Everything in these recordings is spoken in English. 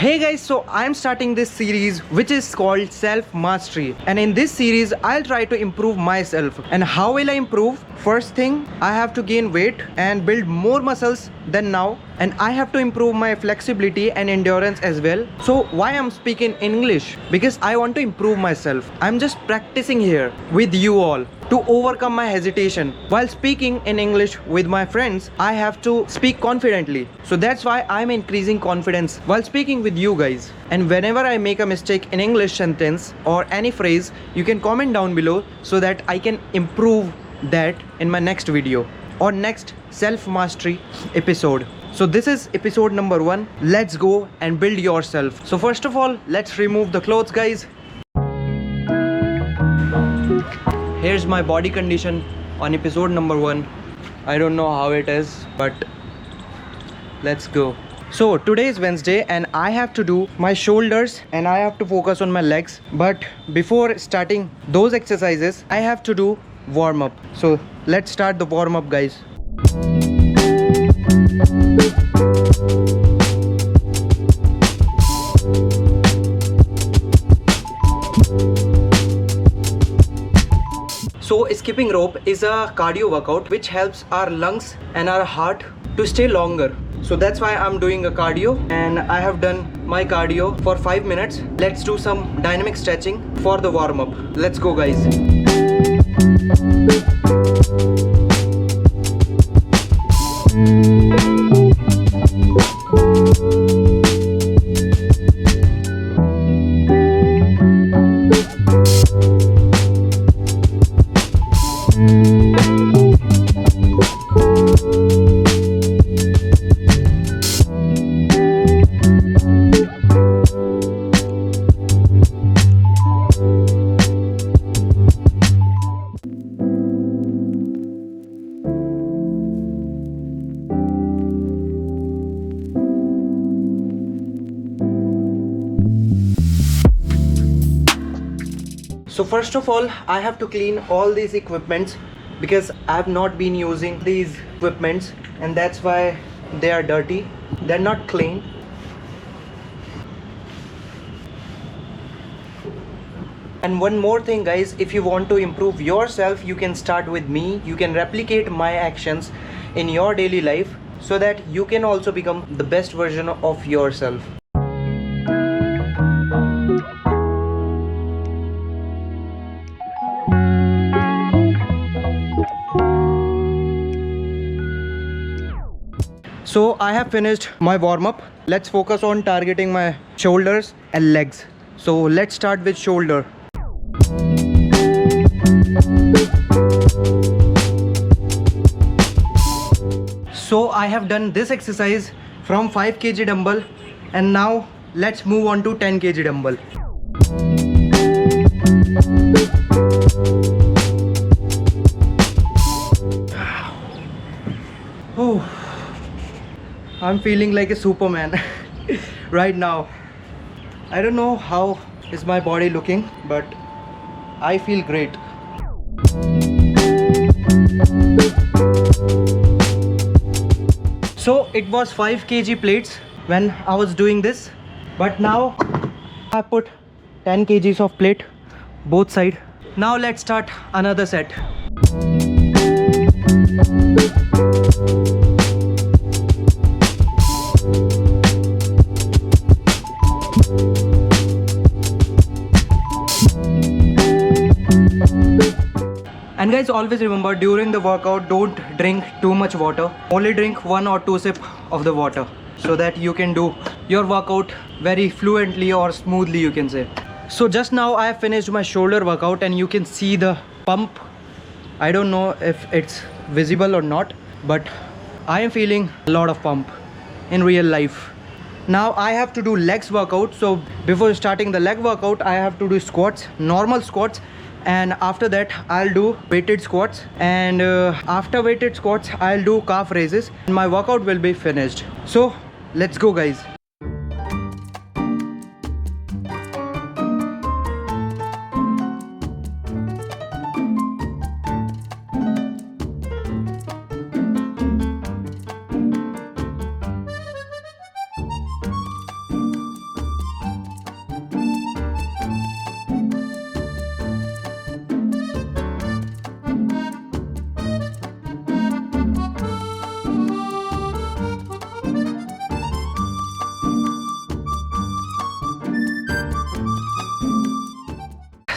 Hey guys, so I'm starting this series which is called Self Mastery, and in this series I'll try to improve myself. And how will I improve? First thing, I have to gain weight and build more muscles than now, and I have to improve my flexibility and endurance as well. So why I'm speaking English? Because I want to improve myself. I'm just practicing here with you all to overcome my hesitation. While speaking in English with my friends, I have to speak confidently. So that's why I'm increasing confidence while speaking with you guys. And whenever I make a mistake in English sentence or any phrase, you can comment down below so that I can improve that in my next video or next self mastery episode. So this is episode number 1. Let's go and build yourself. So first of all, let's remove the clothes, guys. Here's my body condition on episode number 1. I don't know how it is, but let's go. So today is Wednesday and I have to do my shoulders and I have to focus on my legs. But before starting those exercises, I have to do warm up. So let's start the warm up, guys. So skipping rope is a cardio workout which helps our lungs and our heart to stay longer. So that's why I'm doing a cardio, and I have done my cardio for 5 minutes. Let's do some dynamic stretching for the warm up. Let's go, guys. So first of all, I have to clean all these equipments because I have not been using these equipments, and that's why they are dirty. They're not clean. And one more thing, guys, if you want to improve yourself, you can start with me. You can replicate my actions in your daily life so that you can also become the best version of yourself. So I have finished my warm up. Let's focus on targeting my shoulders and legs. So let's start with shoulder. So I have done this exercise from 5 kg dumbbell, and now let's move on to 10 kg dumbbell. Oh, I'm feeling like a Superman right now. I don't know how is my body looking, but I feel great. So it was 5 kg plates when I was doing this, but now I put 10 kgs of plate both side. Now let's start another set. And guys, always remember, during the workout, don't drink too much water. Only drink 1 or 2 sips of the water so that you can do your workout very fluently or smoothly, you can say. So just now I have finished my shoulder workout and you can see the pump. I don't know if it's visible or not, but I am feeling a lot of pump in real life. Now I have to do legs workout. So before starting the leg workout, I have to do squats, normal squats, and after that I'll do weighted squats, and after weighted squats I'll do calf raises, and my workout will be finished. So let's go, guys.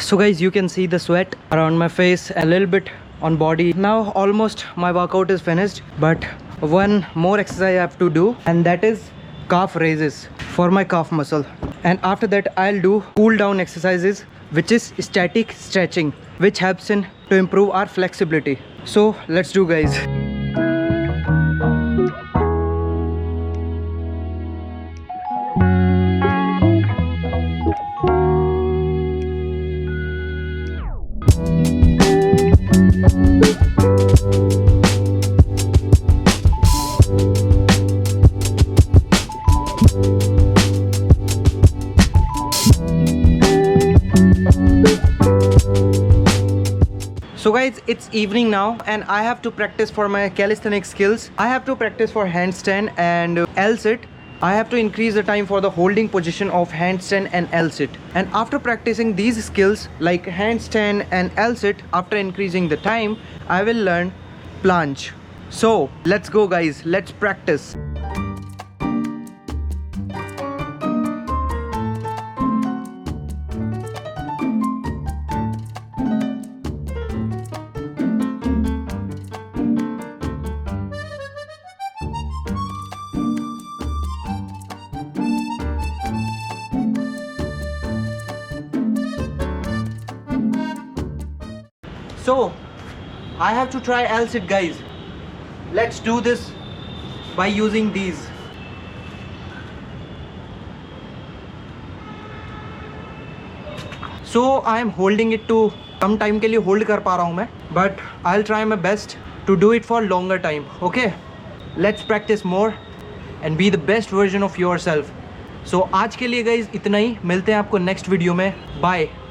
So guys, you can see the sweat around my face, a little bit on body. Now almost my workout is finished, but one more exercise I have to do, and that is calf raises for my calf muscle. And after that I'll do cool down exercises, which is static stretching, which helps in to improve our flexibility. So let's do, guys. So guys, it's evening now and I have to practice for my calisthenic skills. I have to practice for handstand and L-sit. I have to increase the time for the holding position of handstand and L-sit. And after practicing these skills like handstand and L-sit, after increasing the time, I will learn planche. So let's go, guys, let's practice. So I have to try L-sit, guys. Let's do this by using these. So I am holding it to come time के लिए hold कर पा रहा हूँ मैं, but I'll try my best to do it for longer time. Okay, let's practice more and be the best version of yourself. So आज के लिए guys इतना ही, मिलते हैं आपको next video में. Bye.